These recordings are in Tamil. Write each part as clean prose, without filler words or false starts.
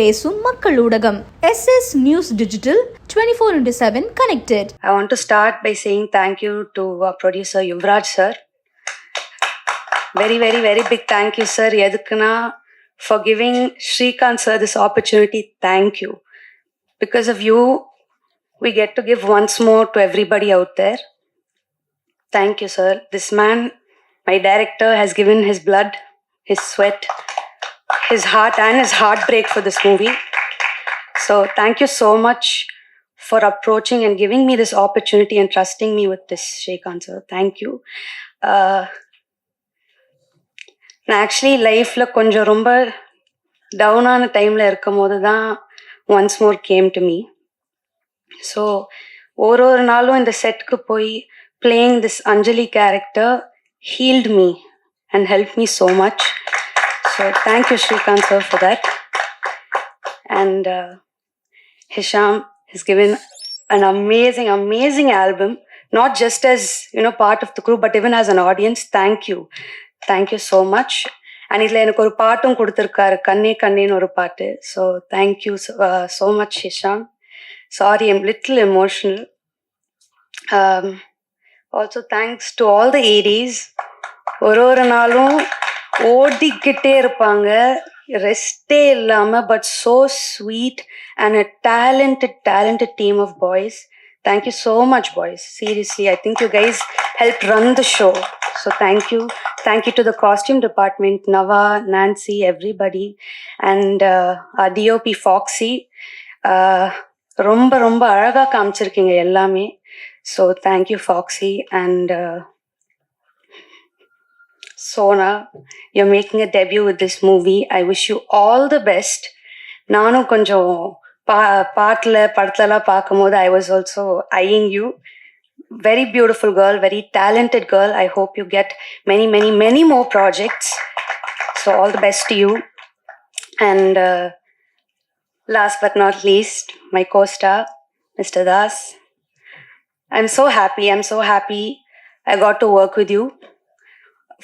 பேசும் மக்கள் ஊடகம் SS News Digital 24/7 connected. I want to start by saying thank you to our producer Yuvraj sir. Very, very, very big thank you, sir. Yadukana for giving Srikanth sir this opportunity. Thank you. Because of you, we get to give once more to everybody out there. Thank you, sir. This man, my director, has given his blood, his sweat, his heart and his heartbreak for this movie. So thank you so much for approaching and giving me this opportunity and trusting me with this, Srikanth sir. Thank you. நான் ஆக்சுவலி லைஃப்பில் கொஞ்சம் ரொம்ப டவுனான டைமில் இருக்கும் போது தான் once more came to me. So ஒரு நாளும் இந்த செட்டுக்கு போய் playing this Anjali character healed me and help me so much. So thank you Srikanth sir for that. And Hisham has given an amazing album, not just as, part of the crew, but even as an audience. Thank you so much. And இதில் எனக்கு ஒரு பாட்டும் கொடுத்துருக்காரு, கண்ணே கண்ணேன்னு ஒரு பாட்டு. So thank you so much, Hisham. Sorry, I'm little emotional. Also, thanks to all the ADs. ஒரு நாளும் ஓடிக்கிட்டே இருப்பாங்க, ரெஸ்டே இல்லாமல், but so sweet and a talented team of boys. Thank you so much, boys. Seriously, I think you guys helped run the show. So thank you to the costume department, Nava, Nancy, everybody, and our DOP Foxy. ரொம்ப அழகா காமிச்சிருக்கீங்க எல்லாமே. So thank you, Foxy. And Sona, you're making a debut with this movie. I wish you all the best. நானும் கொஞ்சம் படத்துலலாம் பார்க்கும்போது I was also eyeing you. Very beautiful girl, very talented girl. I hope you get many more projects. So all the best to you. And last but not least, my co-star, Mr. Das. I'm so happy I got to work with you.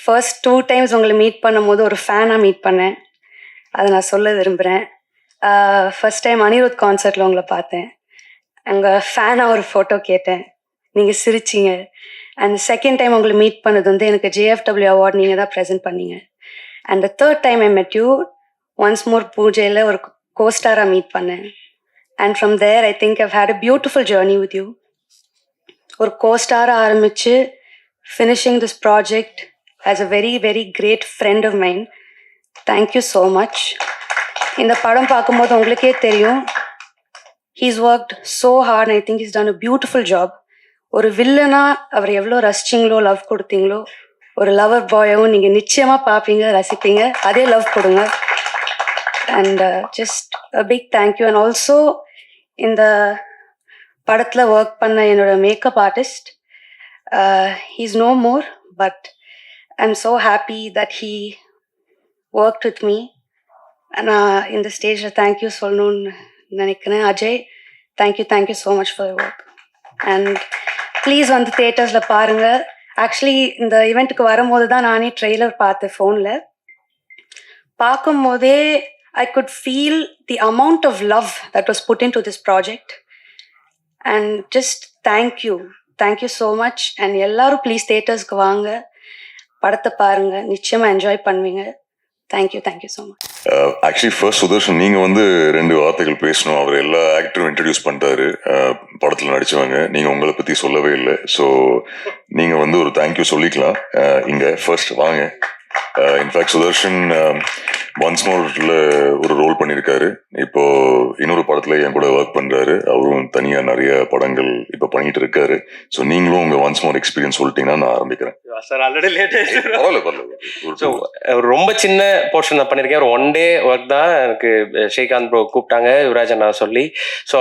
First 2 times உங்களை மீட் பண்ணும்போது ஒரு ஃபேனாக மீட் பண்ணேன், அதை நான் சொல்ல விரும்புகிறேன். ஃபர்ஸ்ட் டைம் அனிருத் கான்சர்ட்டில் உங்களை பார்த்தேன், அங்கே ஃபேனாக ஒரு ஃபோட்டோ கேட்டேன், நீங்கள் சிரிச்சிங்க. அண்ட் செகண்ட் டைம் உங்களை மீட் பண்ணது வந்து எனக்கு JFW அவார்ட் நீங்கள் தான் ப்ரெசென்ட் பண்ணீங்க. And the third time I met you once more பூஜையில் ஒரு கோஸ்டாராக மீட் பண்ணேன். And from there I think I've had a beautiful journey with you. ஒரு கோஸ்டாராக ஆரம்பித்து finishing this project as a very great friend of mine. Thank you so much. இந்த படம் பார்க்கும்போது உங்களுக்கே தெரியும், he's worked so hard and I think he's done a beautiful job. ஒரு வில்லனா அவர் எவ்வளோ ரசிச்சிங்களோ, லவ் கொடுத்தீங்களோ, ஒரு லவர் பாயும் நீங்கள் நிச்சயமாக பார்ப்பீங்க, ரசிப்பீங்க. அதே லவ் கொடுங்க. And just a big thank you. And also இந்த படத்தில் ஒர்க் பண்ண என்னோட makeup artist, he's no more, but I'm so happy that he worked with me. நான் இந்த ஸ்டேஜில் தேங்க்யூ சொல்லணும்னு நினைக்கிறேன். Ajay, thank you so much for work. And please வந்து தியேட்டர்ஸில் பாருங்கள். ஆக்சுவலி இந்த ஈவெண்ட்டுக்கு வரும்போது தான் நானே ட்ரெய்லர் பார்த்தேன் ஃபோனில். பார்க்கும்போதே I could feel the amount of love that was put into this project. And just thank you so much. And எல்லாரும் ப்ளீஸ் தியேட்டர்ஸ்க்கு வாங்க, படத்தை பாருங்க, நிச்சயமா என்ஜாய் பண்ணுவீங்க. Thank you so much. Actually first Sudarshan, நீங்கள் வந்து 2 வார்த்தைகள் பேசணும். அவர் எல்லா ஆக்டரும் இன்ட்ரடியூஸ் பண்ணிட்டாரு, படத்தில் நடித்தவங்க. நீங்கள் உங்களை பற்றி சொல்லவே இல்லை. ஸோ நீங்கள் வந்து ஒரு தேங்க்யூ சொல்லிக்கலாம் இங்கே. ஃபர்ஸ்ட் வாங்க. இன்ஃபேக்ட் சுதர்ஷன் ஒன்ஸ் மோர்ல ஒரு ரோல் பண்ணியிருக்காரு. இப்போ இன்னொரு படத்துல என் கூட ஒர்க் பண்றாரு. அவரும் தனியா நிறைய படங்கள் இப்போ பண்ணிட்டு இருக்காரு. ஸோ நீங்களும் உங்க ஒன்ஸ் மோர் எக்ஸ்பீரியன்ஸ் சொல்லிட்டீங்கன்னா நான் ஆரம்பிக்கிறேன். சார் ஆல்ரெடி லேட் ஆயிடுச்சு. ரொம்ப சின்ன போர்ஷன் தான் பண்ணியிருக்கேன். ஒரு 1 day ஒர்க் தான். எனக்கு ஸ்ரீகாந்த் ப்ரோ கூப்பிட்டாங்க, யுவராஜன் நான் சொல்லி. ஸோ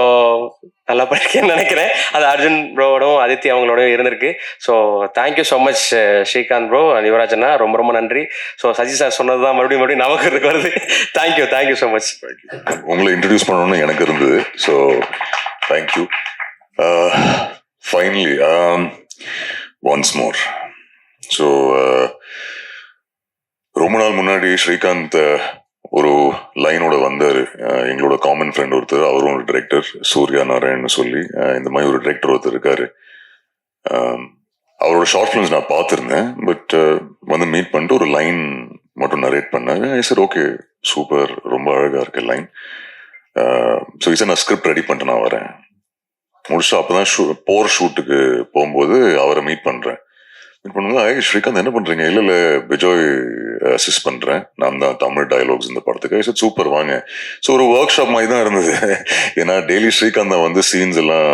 நல்லா பண்ணிருக்கேன்னு நினைக்கிறேன். அது அர்ஜுன் ப்ரோவோடும் அதித்தி அவங்களோடய இருந்திருக்கு. So thank you so much Srikanth bro and யுவராஜனா, ரொம்ப நன்றி. ஸோ சஜி சார் சொன்னது தான் மறுபடியும் நமக்கு வருது. Thank you so much. உங்களை இன்ட்ரடியூஸ் பண்ணணும்னு எனக்கு இருந்தது. So thank you. Finally once more. So ரொம்ப நாள் முன்னாடி ஸ்ரீகாந்த் ஒரு லைனோட வந்தார். எங்களோட காமன் ஃப்ரெண்ட் ஒருத்தர், அவரும் ஒரு டிரெக்டர், சூர்யா நாராயணன் சொல்லி, இந்த மாதிரி ஒரு டிரெக்டர் ஒருத்தர் இருக்காரு. அவரோட ஷார்ட் ஃபிலிம்ஸ் நான் பார்த்துருந்தேன். பட் வந்து மீட் பண்ணிட்டு ஒரு லைன் மட்டும் நரேட் பண்ணாரு. ஐ சார் ஓகே சூப்பர், ரொம்ப அழகா இருக்கு லைன். ஸோ சார் நான் ஸ்கிரிப்ட் ரெடி பண்ணிட்டு நான் வரேன். முடிச்சுட்டு அப்போதான் போர் ஷூட்டுக்கு போகும்போது அவரை மீட் பண்ணுறேன். மீட் பண்ணும்போது ஸ்ரீகாந்த் என்ன பண்ணுறீங்க? இல்லை பிஜோய் அசிஸ்ட் பண்ணுறேன், நான் தான் தமிழ் டயலாக்ஸ் இந்த படத்துக்கு. சார் சூப்பர் வாங்க. ஸோ ஒரு ஒர்க் ஷாப் மாதிரி தான் இருந்தது. ஏன்னா டெய்லி ஸ்ரீகாந்த் தான் வந்து சீன்ஸ் எல்லாம்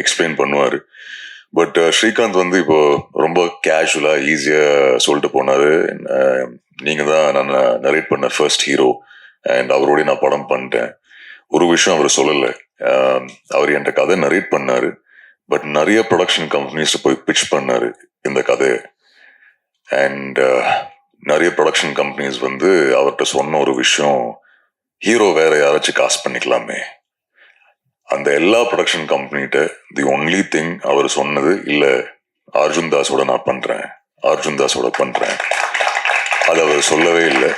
எக்ஸ்பிளைன் பண்ணுவார். பட் ஸ்ரீகாந்த் வந்து இப்போ ரொம்ப கேஷுவலா ஈஸியா சொல்லிட்டு போனாரு, நீங்க தான் நான் நரேட் பண்ண ஃபர்ஸ்ட் ஹீரோ அண்ட் அவரோடய நான் படம் பண்ணிட்டேன். ஒரு விஷயம் அவர் சொல்லலை, அவர் என்கிட்ட கதை நரேட் பண்ணாரு. பட் நிறைய ப்ரொடக்ஷன் கம்பெனிஸ் போய் பிச் பண்ணாரு இந்த கதையை. அண்ட் நிறைய ப்ரொடக்ஷன் கம்பெனிஸ் வந்து அவர்கிட்ட சொன்ன ஒரு விஷயம், ஹீரோ வேற யாராச்சும் காஸ்ட் பண்ணிக்கலாமே. அந்த எல்லா ப்ரொடக்ஷன் கம்பெனிகிட்ட தி ஒன்லி திங் அவர் சொன்னது, இல்லை அர்ஜுன் தாஸோட நான் பண்றேன், அர்ஜுன் தாஸோட பண்றேன், அது அவர் சொல்லவே இல்லை.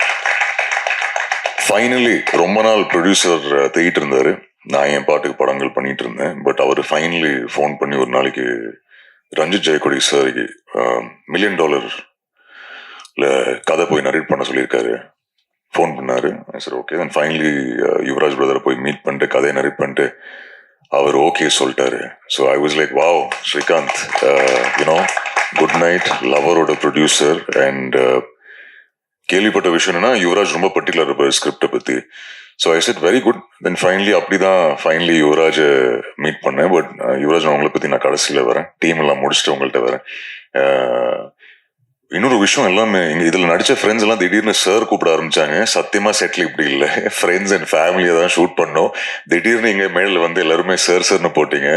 ஃபைனலி ரொம்ப நாள் ப்ரொடியூசர் தேடிட்டு இருந்தாரு, நான் என் பாட்டுக்கு படங்கள் பண்ணிட்டு இருந்தேன். பட் அவர் ஃபைனலி ஃபோன் பண்ணி ஒரு நாளைக்கு ரஞ்சித் ஜெயக்கொடி சாருக்கு $1 million கதை போய் நரேட் பண்ண சொல்லியிருக்காரு. ஃபோன் பண்ணாரு. Sir okay. Then finally Yuvraj பிரதரை போய் மீட் பண்ணிட்டு கதையை நரேட் பண்ணிட்டு அவர் ஓகே சொல்லிட்டாரு. So I was like wow, Srikanth you know good night லவரோட ப்ரொடியூசர். அண்ட் கேள்விப்பட்ட விஷயம் என்னன்னா, யுவராஜ் ரொம்ப பர்டிகுலர் இருப்பார் ஸ்கிரிப்டை பற்றி. So I said very good. Then finally யுவராஜை மீட் பண்ணேன். பட் யுவராஜ் அவங்கள பற்றி நான் கடைசியில் வரேன், டீம் எல்லாம் முடிச்சுட்டு உங்கள்கிட்ட வரேன். இன்னொரு விஷயம், எல்லாமே இங்கே இதில் நடித்த ஃப்ரெண்ட்ஸ் எல்லாம் திடீர்னு சார் கூப்பிட ஆரம்பிச்சாங்க. சத்தியமாக செட்டில் இப்படி இல்லை, ஃப்ரெண்ட்ஸ் அண்ட் ஃபேமிலியை தான் ஷூட் பண்ணோம். திடீர்னு இங்கே மேலில் வந்து எல்லாருமே சார்னு போட்டிங்க.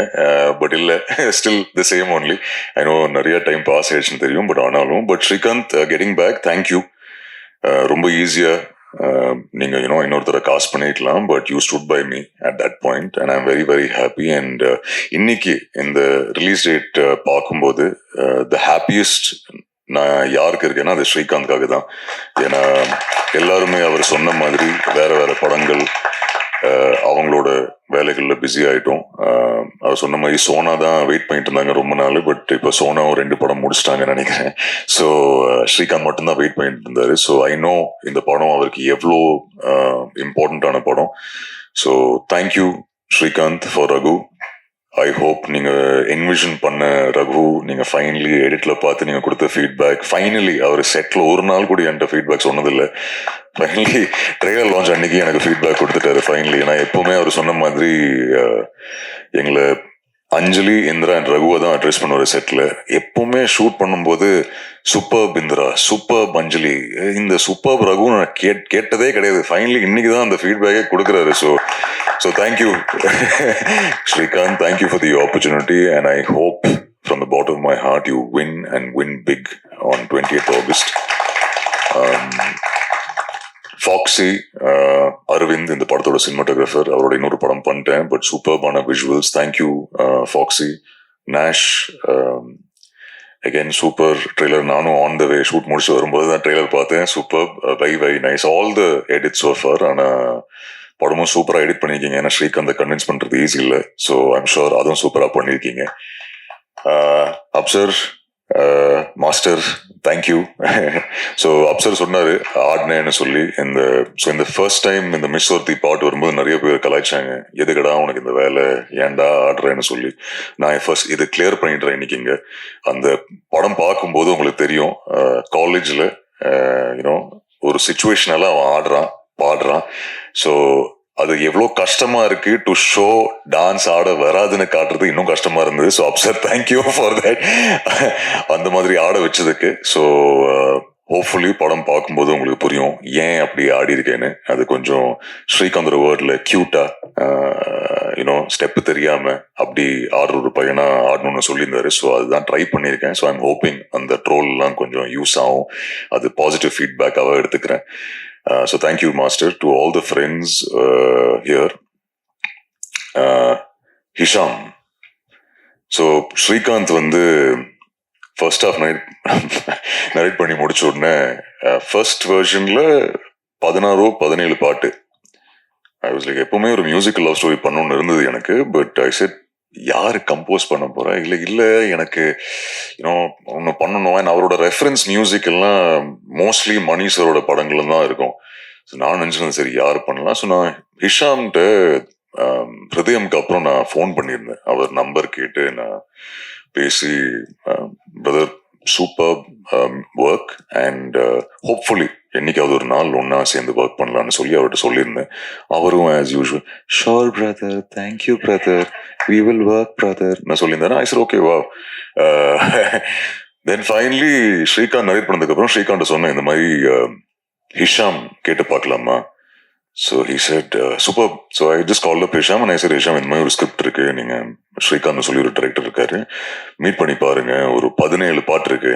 பட் இல்லை, still the same only. I know நிறைய டைம் பாஸ் ஆயிடுச்சுன்னு தெரியும். பட் ஆனாலும் ஸ்ரீகாந்த் கெட்டிங் பேக், தேங்க்யூ. ரொம்ப ஈஸியாக நீங்கள் இன்னொருத்தரை காஸ்ட் பண்ணிக்கலாம். But you stood by me at that point and I am very very happy. And இன்னைக்கு இந்த ரிலீஸ் டேட் பார்க்கும்போது த ஹாப்பியஸ்ட் நான் யாருக்கு இருக்கேன்னா அது ஸ்ரீகாந்த்காக தான். ஏன்னா எல்லாருமே அவர் சொன்ன மாதிரி வேற வேற படங்கள் அவங்களோட வேலைகளில் பிஸி ஆகிட்டோம். அவர் சொன்ன மாதிரி சோனா தான் வெயிட் பண்ணிட்டு இருந்தாங்க ரொம்ப நாள். பட் இப்போ சோனாவும் 2 படம் முடிச்சிட்டாங்கன்னு நினைக்கிறேன். ஸோ ஸ்ரீகாந்த் மட்டும்தான் வெயிட் பண்ணிட்டு இருந்தாரு. ஸோ ஐ நோ இந்த படம் அவருக்கு எவ்வளோ இம்பார்ட்டண்ட்டான படம். So thank you Srikanth for Raghu. I hope நீங்கள் என்விஷன் பண்ண ரகு நீங்கள் ஃபைனலி எடிட்டில் பார்த்து நீங்கள் கொடுத்த ஃபீட்பேக், ஃபைனலி அவர் செட்டில் ஒரு நாள் கூட என்கிட்ட ஃபீட்பேக் சொன்னதில்லை. ஃபைனலி ட்ரெய்லர் லான்ச் அன்னைக்கு எனக்கு ஃபீட்பேக் கொடுத்துட்டாரு ஃபைனலி. நான் எப்போவுமே அவர் சொன்ன மாதிரி எங்களை அஞ்சலி, இந்திரா அண்ட் ரகுவை தான் அட்ரஸ் பண்ணுவார் செட்டில். எப்பவுமே ஷூட் பண்ணும்போது சூப்பர் இந்திரா, சூப்பர் அஞ்சலி, இந்த சூப்பர் ரகு நான் கேட்டதே கிடையாது. ஃபைனலி இன்னைக்கு தான் அந்த ஃபீட்பேக்கே கொடுக்குறாரு. So thank you Srikanth, thank you for the opportunity and I hope from the bottom of my heart you win and win big on 20th August. Foxy, Aravind இந்த படத்தோட சினிமாட்டோகிராஃபர், அவரோட இன்னொரு படம் பண்ணிட்டேன். பட் சூப்பர்பான visuals, thank you Foxy. Nash again super trailer. நானும் ஆன் த வே ஷூட் முடிச்சு வரும்போது தான் ட்ரெய்லர் பார்த்தேன். Super, very very nice. All the edits so far. ஆனால் படமும் சூப்பராக எடிட் பண்ணியிருக்கீங்க. ஏன்னா ஸ்ரீகாந்தை கன்வின்ஸ் பண்ணுறது ஈஸி இல்லை. ஸோ ஐம் ஷுர் அதுவும் சூப்பராக பண்ணியிருக்கீங்க. Absar master, thank you. So Absar சொன்னார் ஆடினேன்னு சொல்லி. இந்த ஃபர்ஸ்ட் டைம் இந்த மிஸ் ஒருத்தி பாட்டு வரும்போது நிறைய பேர் கலாய்ச்சாங்க, எதுக்கடா உனக்கு இந்த வேலை, ஏன்டா ஆடுறேன்னு சொல்லி. நான் ஃபர்ஸ்ட் இது கிளியர் பண்ணிடுறேன் இன்னைக்கு. இங்கே அந்த படம் பார்க்கும்போது உங்களுக்கு தெரியும், காலேஜில் ஒரு சுச்சுவேஷனால அவன் ஆடுறான் பாடுறான். ஸோ அது எவ்வளோ கஷ்டமா இருக்கு டு ஷோ டான்ஸ் ஆட வராதுன்னு காட்டுறது இன்னும் கஷ்டமா இருந்தது. So Afsar thank you for that, அந்த மாதிரி ஆட வச்சதுக்கு. ஸோ ஹோப்ஃபுல்லி படம் பார்க்கும்போது உங்களுக்கு புரியும் ஏன் அப்படி ஆடி இருக்கேன்னு. அது கொஞ்சம் ஸ்ரீகாந்த் வேர்டில் கியூட்டா ஸ்டெப்பு தெரியாம அப்படி ஆடுற ஒரு பையனா ஆடணும்னு சொல்லியிருந்தாரு. ஸோ அதுதான் ட்ரை பண்ணியிருக்கேன். ஸோ ஐம் ஹோப்பிங் அந்த ட்ரோல்லாம் கொஞ்சம் யூஸ் ஆகும், அது பாசிட்டிவ் ஃபீட்பேக்காக எடுத்துக்கிறேன். So thank you master, to all the friends here. Hisham, so Srikanth வந்து ஃபர்ஸ்ட் ஆஃப் நைட் நரேட் பண்ணி முடிச்ச உடனே ஃபர்ஸ்ட் வெர்ஷன்ல 16-17 பாட்டு. ஐ வாஸ் லைக் எப்பவுமே ஒரு மியூசிக்கல் லவ் ஸ்டோரி பண்ணணும்னு இருந்தது எனக்கு. பட் ஐ செட் யாரு கம்போஸ் பண்ண போறா, இல்ல எனக்கு ஒன்னு பண்ணணும். அண்ட் அவரோட ரெஃபரன்ஸ் மியூசிக் எல்லாம் மோஸ்ட்லி மணி சரோட படங்கள்ல தான் இருக்கும். நான் நினைச்சிருந்தேன் சரி யாரு பண்ணலாம். ஸோ நான் ஹிஷாம்கிட்ட ஹிருதயம்க்கு அப்புறம் நான் ஃபோன் பண்ணியிருந்தேன். அவர் நம்பர் கேட்டு நான் பேசி, brother super work and hopefully என்னைக்காவது ஒரு நாள் ஒன்னா சேர்ந்து ஒர்க் பண்ணலாம்னு சொல்லி அவர்கிட்ட சொல்லியிருந்தேன். அவரும் as usual sure brother, thank you brother, we will work brother நான் சொல்லியிருந்தேன். ஐ சார் ஓகே வா. தென் ஃபைனலி ஸ்ரீகாந்த் நரேட் பண்ணதுக்கு அப்புறம் ஸ்ரீகாந்த் சொன்னேன் இந்த மாதிரி ஹிஷாம் கேட்டு பார்க்கலாமா. So he said super. So I just call up Hisham and I sir Hisham இந்த மாதிரி ஒரு ஸ்கிரிப்ட் இருக்கு, நீங்க ஸ்ரீகாந்த் சொல்லி ஒரு டைரக்டர் இருக்காரு, மீட் பண்ணி பாருங்க. ஒரு 17 பாட்டு இருக்கு,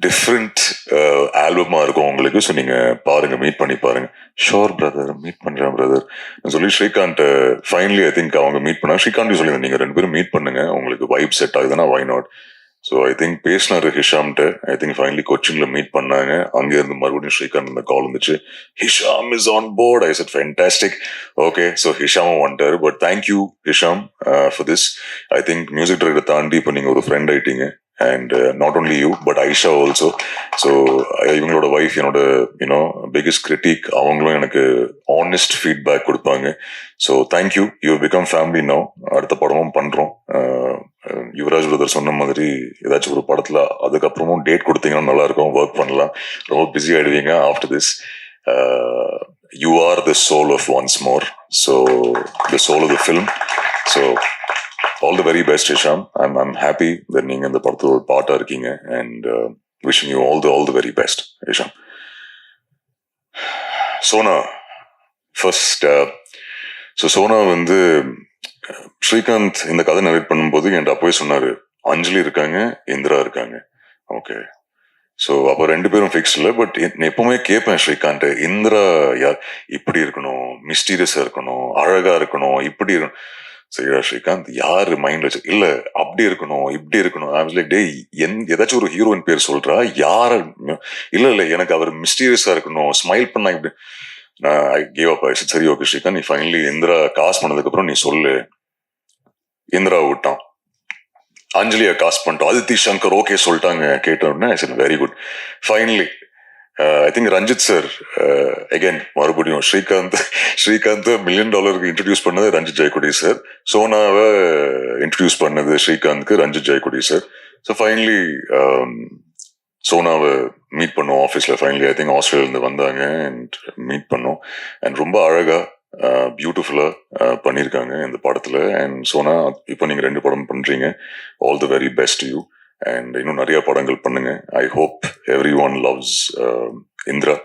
டிஃப்ரெண்ட் ஆல்பமா இருக்கும் உங்களுக்கு. ஸோ நீங்க பாருங்க, மீட் பண்ணி பாருங்க. ஷோர் பிரதர், மீட் பண்றேன் பிரதர் சொல்லி ஸ்ரீகாந்த் ஃபைனலி ஐ திங்க் அவங்க மீட் பண்ணாங்க. ஸ்ரீகாந்த் சொல்லி நீங்க 2 பேரும் மீட் பண்ணுங்க, உங்களுக்கு வைப் செட் ஆகுதுன்னா why not. So I think பேசினாரு ஹிஷாம்கிட்ட. ஐ திங்க் ஃபைனலி கொச்சின்ல மீட் பண்ணாங்க. அங்கே இருந்து மறுபடியும் ஸ்ரீகாந்த் இந்த கால் வந்துச்சு, Hesham is on board. I said fantastic. Okay, so ஹிஷாமும் வந்துட்டாரு. But thank you Hesham for this. I think music director தாண்டி இப்போ நீங்க ஒரு ஃப்ரெண்ட் ஆயிட்டீங்க. And not only you but Aisha also. So இவங்களோட ஒய்ஃப் என்னோட பிகெஸ்ட் கிரிட்டிக். அவங்களும் எனக்கு ஆனஸ்ட் ஃபீட்பேக் கொடுப்பாங்க. So thank you, you become family now. அடுத்த படமும் பண்றோம். யுவராஜ் பிரதர் சொன்ன மாதிரி ஏதாச்சும் ஒரு படத்துல அதுக்கப்புறமும் டேட் கொடுத்தீங்கன்னா நல்லா இருக்கும், ஒர்க் பண்ணலாம். ரொம்ப பிஸி ஆயிடுவீங்க after this. You are the soul of once more, so the soul of the film. So all the very best Hisham. I'm happy that நீங்க இந்த படத்துல ஒரு பார்ட்டா இருக்கீங்க and wishing you all the very best Hisham. Sona first. So Sona வந்து ஸ்ரீகாந்த் இந்த கதை நரேட் பண்ணும்போது என்கிட்ட அப்போவே சொன்னாரு, அஞ்சலி இருக்காங்க, இந்திரா இருக்காங்க. ஓகே, ஸோ அப்போ 2 பேரும் ஃபிக்ஸ் இல்லை. பட் எப்பவுமே கேட்பேன் ஸ்ரீகாந்த், இந்திரா யார், இப்படி இருக்கணும், மிஸ்டீரியஸா இருக்கணும், அழகா இருக்கணும், இப்படி இருக்கணும். சரிடா ஸ்ரீகாந்த், யாரு மைண்ட் வச்சு இல்ல அப்படி இருக்கணும் இப்படி இருக்கணும். டே ஏதாச்சும் ஒரு ஹீரோயின் பேர் சொல்றா, யார இல்ல எனக்கு அவர் மிஸ்டீரியஸா இருக்கணும், ஸ்மைல் பண்ணா இப்படி. நான் ஐ கேவ் அப். சரி ஓகே ஸ்ரீகாந்த், நீ ஃபைனலி இந்திரா காஸ்ட் பண்ணதுக்கு அப்புறம் நீ சொல்லு. இந்திரா விட்டான், அஞ்சலியா காஸ்ட் பண்ணிட்டோம், அதித்தி சங்கர் ஓகே சொல்லிட்டாங்க. கேட்ட உடனே I said very good. Finally I think Ranjith sir again மறுபடியும் ஸ்ரீகாந்த் $1 million இன்ட்ரடியூஸ் பண்ணது ரஞ்சித் ஜெயக்குடி சார். சோனாவை இன்ட்ரடியூஸ் பண்ணது ஸ்ரீகாந்த்க்கு Ranjith Jayakudi sir. So finally சோனாவை மீட் பண்ணோம் ஆஃபீஸ்ல. ஃபைனலி ஐ திங்க் ஆஸ்திரேலியா இருந்து வந்தாங்க அண்ட் மீட் பண்ணோம். அண்ட் ரொம்ப அழகா பியூட்டிஃபுல்லா பண்ணியிருக்காங்க இந்த படத்துல. அண்ட் சோனா, இப்போ நீங்க 2 படம் பண்றீங்க, all the very best you. And இன்னும் நிறைய படங்கள் பண்ணுங்க. I hope everyone loves Indira.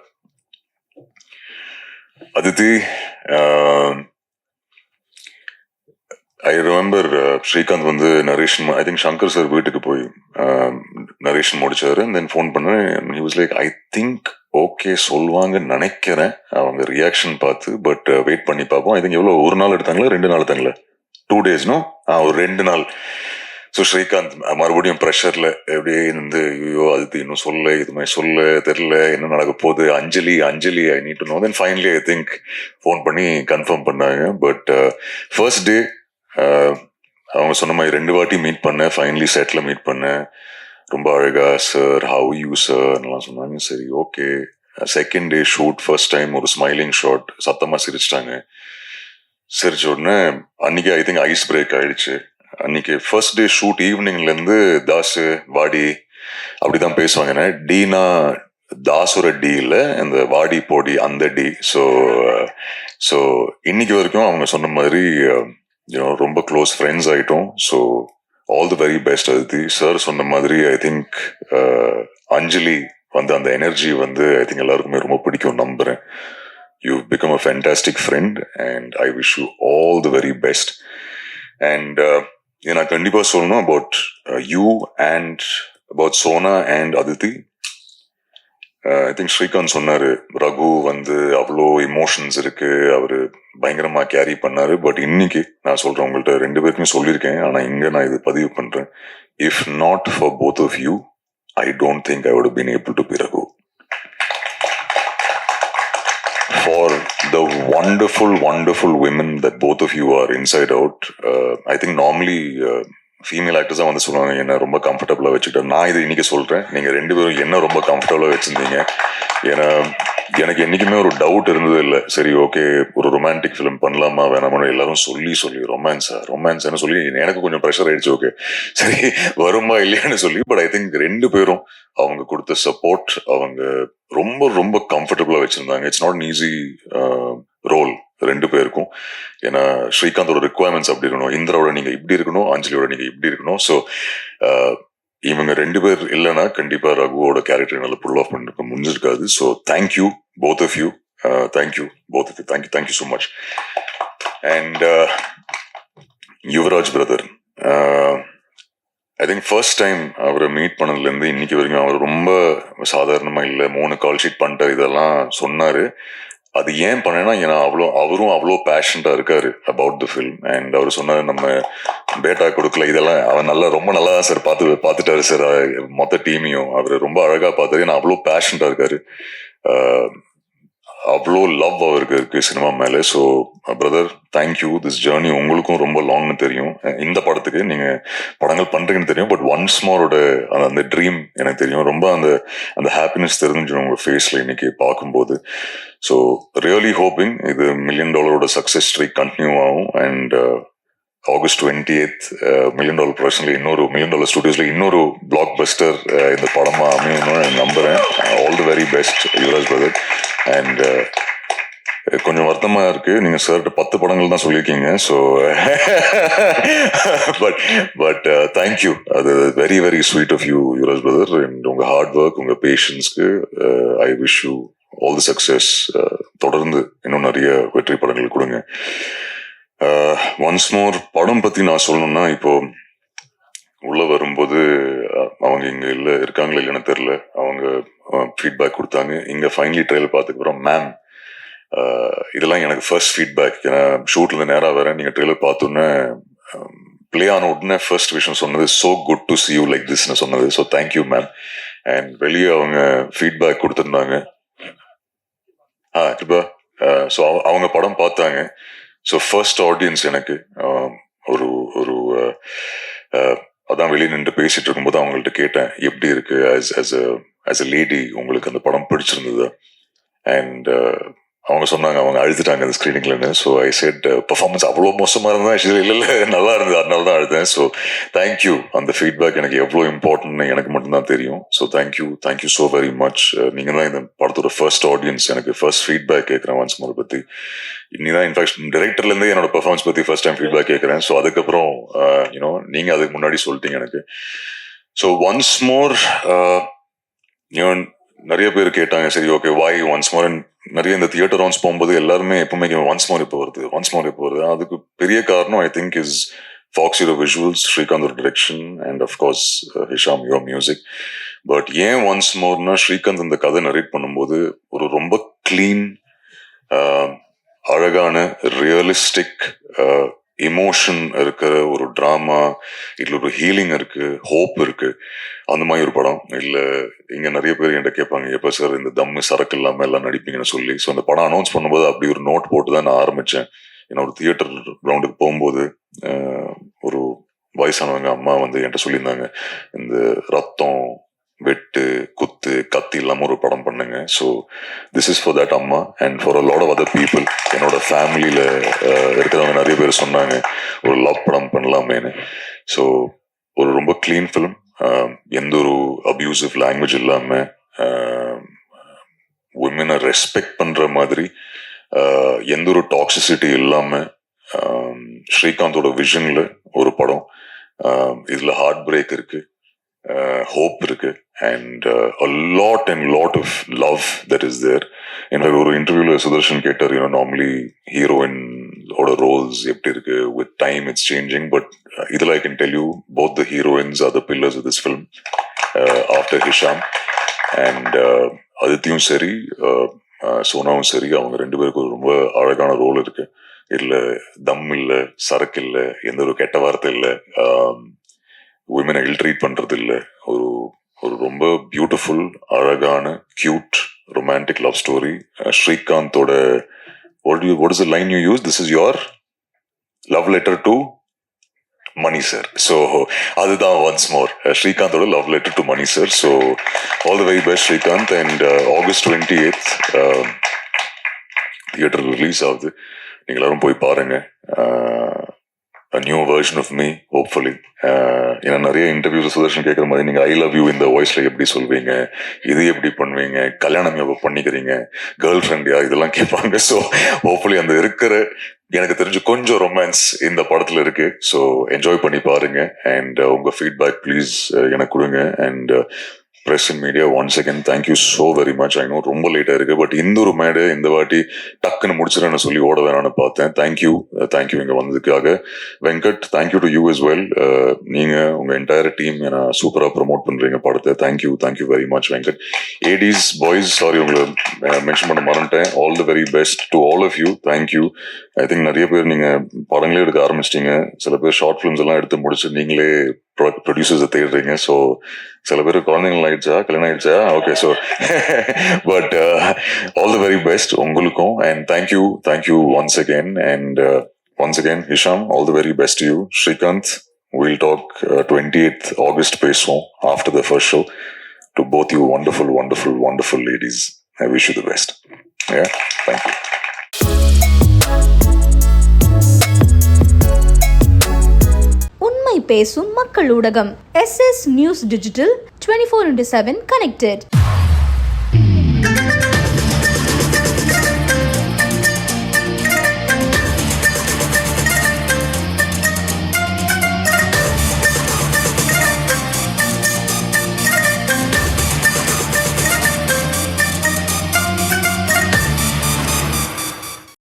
Aditi, I remember Srikanth வந்து narration, I think Shankar sir வீட்டுக்கு போய் நரேஷன் முடிச்சாரு. அண்ட் தென் ஃபோன் பண்ணேன். He was like I think okay சொல்லுவாங்கன்னு நினைக்கிறேன் அவங்க ரியாக்ஷன் பார்த்து. பட் வெயிட் பண்ணி பார்ப்போம். ஐ திங்க் எவ்வளோ, 1 நாள் எடுத்தாங்களா 2 நாள் எடுத்தாங்களா? 2 days ஒரு 2 நாள். ஸோ ஸ்ரீகாந்த் மறுபடியும் ப்ரெஷர்ல எப்படியே இருந்து, ஐயோ அது இன்னும் சொல்ல, இது மாதிரி சொல்ல தெரியல, என்ன நடக்க போகுது, Anjali I need to know. Then finally I think phone பண்ணி கன்ஃபார்ம் பண்ணாங்க. பட் ஃபர்ஸ்ட் டே அவங்க சொன்ன மாதிரி 2 வாட்டி மீட் பண்ணேன். ஃபைனலி செட்ல மீட் பண்ணேன். ரொம்ப அழகா சார், ஹவ் யூ சார் எல்லாம் சொன்னாங்க. சரி okay. Second day shoot, first time ஒரு ஸ்மைலிங் ஷாட், சத்தமா சிரிச்சிட்டாங்க. சிரிச்ச உடனே அன்னைக்கு ஐ திங்க் ஐஸ் பிரேக் ஆயிடுச்சு. அன்னைக்கு ஃபர்ஸ்ட் டே ஷூட் ஈவினிங்ல இருந்து தாசு வாடி அப்படிதான் பேசுவாங்க. டீனா தாசோட டி இல்ல, இந்த வாடி போடி அந்த டி. ஸோ இன்னைக்கு வரைக்கும் அவங்க சொன்ன மாதிரி ரொம்ப க்ளோஸ் ஃப்ரெண்ட்ஸ் ஆயிட்டோம். So all the very best Aditi. Sir சொன்ன மாதிரி ஐ திங்க் அஞ்சலி வந்து அந்த எனர்ஜி வந்து ஐ திங்க் எல்லாருக்குமே ரொம்ப பிடிக்கும் நம்புறேன். You've become a fantastic friend and I wish you all the very best. And நான் கண்டிப்பா சொல்லணும் about you and about Sona and Aditi. I think Srikanth சொன்னாரு, ரகு வந்து அவ்வளோ இமோஷன்ஸ் இருக்கு, அவரு பயங்கரமா கேரி பண்ணாரு. பட் இன்னைக்கு நான் சொல்றேன், உங்கள்கிட்ட 2 பேருக்குமே சொல்லியிருக்கேன், ஆனா இங்க நான் இது பதிவு பண்றேன். If not for both of you I don't think I would have been able to be Raghu. For the wonderful women that both of you are inside out, I think normally female actors தான் வந்து சொல்லுவாங்க என்ன ரொம்ப கம்ஃபர்டபுளாக வச்சுக்கிட்டேன். நான் இது இன்னைக்கு சொல்கிறேன், நீங்கள் ரெண்டு பேரும் என்ன ரொம்ப கம்ஃபர்டபுளாக வச்சுருந்தீங்க. ஏன்னா எனக்கு என்றைக்குமே ஒரு டவுட் இருந்தது இல்லை. சரி ஓகே, ஒரு ரொமான்டிக் ஃபிலிம் பண்ணலாமா வேணாமான்னு எல்லாரும் சொல்லி ரொமான்ஸ்னு சொல்லி எனக்கு கொஞ்சம் ப்ரெஷர் ஆயிடுச்சு. ஓகே சரி வருமா இல்லையான்னு சொல்லி. பட் ஐ திங்க் ரெண்டு பேரும் அவங்க கொடுத்த சப்போர்ட், அவங்க ரொம்ப கம்ஃபர்டபுளாக வச்சுருந்தாங்க. It's not an easy role ரெண்டு பேருக்கும். ஏன்னா ஸ்ரீகாந்தோட ரிக்குவயர்மெண்ட்ஸ் அப்படி இருக்கணும், இந்திராவோட நீங்க இப்படி இருக்கணும், அஞ்சலியோட நீங்க இப்படி இருக்கணும். ஸோ இவங்க ரெண்டு பேர் இல்லைன்னா கண்டிப்பா ரகுவோட கேரக்டர் நல்லா புல் ஆஃப் பண்ணிருக்க முடிஞ்சிருக்காது. So thank you both of you, thank you both of you, thank you so much. And Yuvaraj brother, I think first time அவரை மீட் பண்ணதுலேருந்து இன்னைக்கு வரைக்கும் அவர் ரொம்ப சாதாரணமாக இல்லை, 3 கால் ஷீட் பண்ணிட்டார் இதெல்லாம் சொன்னார். அது ஏன் பண்ணேன்னா, ஏன்னா அவரும் அவ்வளோ பேஷண்டாக இருக்காரு அபவுட் த ஃபில்ம். அண்ட் அவர் சொன்னார் நம்ம பேட்டா கொடுக்கல இதெல்லாம், அவர் ரொம்ப நல்லா தான் சார் பார்த்துட்டாரு சார், மொத்த டீமையும் அவர் ரொம்ப அழகாக பார்த்தாரு. ஏன்னா அவ்வளோ பேஷண்டாக இருக்காரு, அவ்வளோ லவ் அவருக்கு இருக்கு சினிமா மேலே. So brother thank you. This journey உங்களுக்கும் ரொம்ப லாங்னு தெரியும், இந்த படத்துக்கு நீங்கள் படங்கள் பண்ணுறீங்கன்னு தெரியும். பட் ஒன்ஸ் மோரோட அந்த ட்ரீம் எனக்கு தெரியும். ரொம்ப அந்த ஹாப்பினஸ் தெரிஞ்சு உங்கள் ஃபேஸில் இன்னைக்கு பார்க்கும்போது. ஸோ ரியலி ஹோப்பிங் இது $1 million சக்ஸஸ் ஸ்ட்ரீக் கண்டினியூ ஆகும். அண்ட் August 28th $1 million ப்ரொடக்ஷனில் இன்னொரு $1 million ஸ்டுடியோஸில் இன்னொரு பிளாக் பஸ்டர் இந்த படமாக அமையணும்னு நம்புகிறேன். All the very best Yuvaraj brother. And கொஞ்சம் வருத்தமாக இருக்குது, நீங்கள் சார்கிட்ட 10 படங்கள் தான் சொல்லியிருக்கீங்க. ஸோ பட் தேங்க்யூ, அது very sweet of you Yuvaraj brother. And உங்கள் ஹார்ட் ஒர்க், உங்கள் பேஷன்ஸ்க்கு I wish you all the success. தொடர்ந்து இன்னும் நிறைய வெற்றி படங்கள் கொடுங்க. ஒன்ஸ் மோர் படம் பற்றி நான் சொல்லணும்னா, இப்போ உள்ள வரும்போது அவங்க இங்கே இருக்காங்களா இல்லைன்னு தெரில, அவங்க ஃபீட்பேக் கொடுத்தாங்க. இங்கே ஃபைனலி ட்ரெயிலர் பார்த்துக்கிறோம் மேம், இதெல்லாம் எனக்கு ஃபர்ஸ்ட் ஃபீட்பேக். ஏன்னா ஷூட்லேருந்து நேராக வரேன், நீங்கள் ட்ரெயிலர் பார்த்தோன்னே பிளே ஆன உடனே ஃபர்ஸ்ட் விஷயம் சொன்னது so good to see you like thisன்னு சொன்னது. So thank you ma'am. அண்ட் வெளியே அவங்க ஃபீட்பேக் கொடுத்துருந்தாங்க. கிருபா, ஸோ அவங்க படம் பார்த்தாங்க. ஸோ ஃபர்ஸ்ட் ஆடியன்ஸ் எனக்கு ஒரு அதான் வெளியே நின்று பேசிட்டு இருக்கும்போது அவங்கள்ட்ட கேட்டேன் எப்படி இருக்கு as a லேடி, உங்களுக்கு அந்த படம் பிடிச்சிருந்தது? அண்ட் அவங்க சொன்னாங்க அவங்க அழுதுட்டாங்க அந்த ஸ்க்ரீனிங்லன்னு. ஸோ ஐ செட் பர்ஃபார்மன்ஸ் அவ்வளோ மோசமாக இருந்தால் இல்லை நல்லா இருந்தது, அதனால தான் அழுதேன். So thank you. அந்த ஃபீட்பேக் எனக்கு எவ்வளோ இம்பார்ட்டன்ட்னு எனக்கு மட்டும்தான் தெரியும். So thank you so very much. நீங்கள் தான் இந்த படத்தோட ஃபர்ஸ்ட் ஆடியன்ஸ். எனக்கு ஃபர்ஸ்ட் ஃபீட்பேக் கேட்குறேன் ஒன்ஸ் மோர் பற்றி. இன்னிதான் இன்ஃபேக்ட் டைரக்டர்லேருந்தே என்னோட பெர்ஃபார்மன்ஸ் பற்றி ஃபர்ஸ்ட் டைம் ஃபீட்பேக் கேட்குறேன். ஸோ அதுக்கப்புறம் நீங்கள் அதுக்கு முன்னாடி சொல்லிட்டீங்க எனக்கு. ஸோ ஒன்ஸ் மோர் நிறைய பேர் கேட்டாங்க, சரி ஓகே வாய் ஒன்ஸ் மோர். நிறைய இந்த தியேட்டர் ரவுண்ட்ஸ் போகும்போது எல்லாருமே எப்பவுமே ஒன்ஸ் மோர் இப்போ வருது. அதுக்கு பெரிய காரணம் I think is fox hero visuals, Srikanth direction and of course Hesham your music. But ஏன் ஒன்ஸ் மோர்னா, ஸ்ரீகாந்த் இந்த கதை நரேட் பண்ணும்போது ஒரு ரொம்ப கிளீன், அழகான, ரியலிஸ்டிக் எமோஷன் இருக்கிற ஒரு ட்ராமா, இதில் ஒரு ஹீலிங் இருக்கு, ஹோப் இருக்கு, அந்த மாதிரி ஒரு படம். இல்லை இங்கே நிறைய பேர் என்கிட்ட கேட்பாங்க எப்போ சார் இந்த தம்மு சரக்கு இல்லாமல் எல்லாம் நடிப்பீங்கன்னு சொல்லி. ஸோ அந்த படம் அனௌன்ஸ் பண்ணும்போது அப்படி ஒரு நோட் போட்டு தான் நான் ஆரம்பித்தேன். ஏன்னா ஒரு தியேட்டர் கிரவுண்டுக்கு போகும்போது ஒரு வயசானவங்க அம்மா வந்து என்கிட்ட சொல்லியிருந்தாங்க, இந்த ரத்தம், வெட்டு, குத்து, கத்தி இல்லாமல் ஒரு படம் பண்ணுங்க. So this is for that அம்மா and for a lot of other people. என்னோட ஃபேமிலியில் இருக்கிறவங்க நிறைய பேர் சொன்னாங்க ஒரு லவ் படம் பண்ணலாமேன்னு. ஸோ ஒரு ரொம்ப க்ளீன் ஃபிலிம், எந்த ஒரு அப்யூசிவ் லாங்குவேஜ் இல்லாமல், உமனை ரெஸ்பெக்ட் பண்ணுற மாதிரி, எந்த ஒரு டாக்ஸிசிட்டி இல்லாமல், ஸ்ரீகாந்தோட விஷனில் ஒரு படம். இதில் ஹார்ட் பிரேக் இருக்கு, hope இருக்கு, and a lot of love that is there. எனக்கு ஒரு இன்டர்வியூல சுதர்ஷன் கேட்டார், நார்மலி ஹீரோயின் ஓட ரோல்ஸ் எப்படி இருக்கு, with time it's changing, but இதில் I can tell you both the heroines are the pillars of this film after Hisham. And அதித்தியும் சரி சோனாவும் சரி, அவங்க ரெண்டு பேருக்கு ஒரு ரொம்ப அழகான ரோல் இருக்கு. இல்லை தம் இல்லை, சரக்கு இல்லை, எந்த ஒரு கெட்ட வார்த்தை இல்லை, விமனை இல் ட்ரீட் பண்றது இல்லை, ஒரு ரொம்ப பியூட்டிஃபுல் அழகான கியூட் ரொமான்டிக் லவ் ஸ்டோரி. ஸ்ரீகாந்தோட what is the line you use? This is your love letter to Mani sir. So அதுதான் once more ஸ்ரீகாந்தோட love letter to Mani sir. So all the very best Srikanth. And August 28th theatre release ஆகுது. நீங்க எல்லாரும் போய் பாருங்க. A new version of me, hopefully. ஏன்னா நிறைய இன்டர்வியூஸ் சுதர்ஷன் கேட்குற மாதிரி நீங்க ஐ லவ் யூ இந்த வாய்ஸ்ல எப்படி சொல்வீங்க, இது எப்படி பண்ணுவீங்க, கல்யாணம் எப்போ பண்ணிக்கிறீங்க, கேர்ள் ஃப்ரெண்ட்யா, இதெல்லாம் கேட்பாங்க. ஸோ ஹோப்ஃபுல்லி அந்த இருக்கிற எனக்கு தெரிஞ்சு கொஞ்சம் ரொமான்ஸ் இந்த படத்துல இருக்கு. ஸோ என்ஜாய் பண்ணி பாருங்க. அண்ட் உங்க ஃபீட்பேக் ப்ளீஸ் எனக்கு கொடுங்க. And press and media, once again thank you so very much. I know ரொம்ப லேட்டா இருக்கு, பட் இந்த ஒரு மேடை இந்த வாட்டி டக்குன்னு முடிச்சிடறேன்னு சொல்லி ஓட வேணான்னு பார்த்தேன். தேங்க்யூ இங்க வந்ததுக்காக. Venkat, thank you to you as well. நீங்க உங்க என்டையர் டீம் ஏன்னா சூப்பரா ப்ரமோட் பண்றீங்க படத்தை. Thank you very much Venkat. ADs boys, sorry உங்களை மென்ஷன் பண்ண மறந்துட்டேன். All the very best to all of you. Thank you. I think நிறைய பேர் நீங்க படங்களே எடுக்க ஆரம்பிச்சிட்டீங்க. சில பேர் ஷார்ட் ஃபிலிம்ஸ் எல்லாம் எடுத்து முடிச்சு நீங்களே ப்ரொடியூசர்ஸை தேடுறீங்க. ஸோ சில பேர் குழந்தைங்கள் ஆயிடுச்சா, கல்யாணம் ஆயிடுச்சா, okay. So but all the very best உங்களுக்கும். And thank you once again. And once again Hisham, all the very best you. Srikanth, we'll talk 28th August பேசுவோம் after the first show. To both you wonderful ladies, I wish you the best. Yeah, thank you. உண்மை பேசும் மக்கள் ஊடகம் SS News Digital 24/7 connected.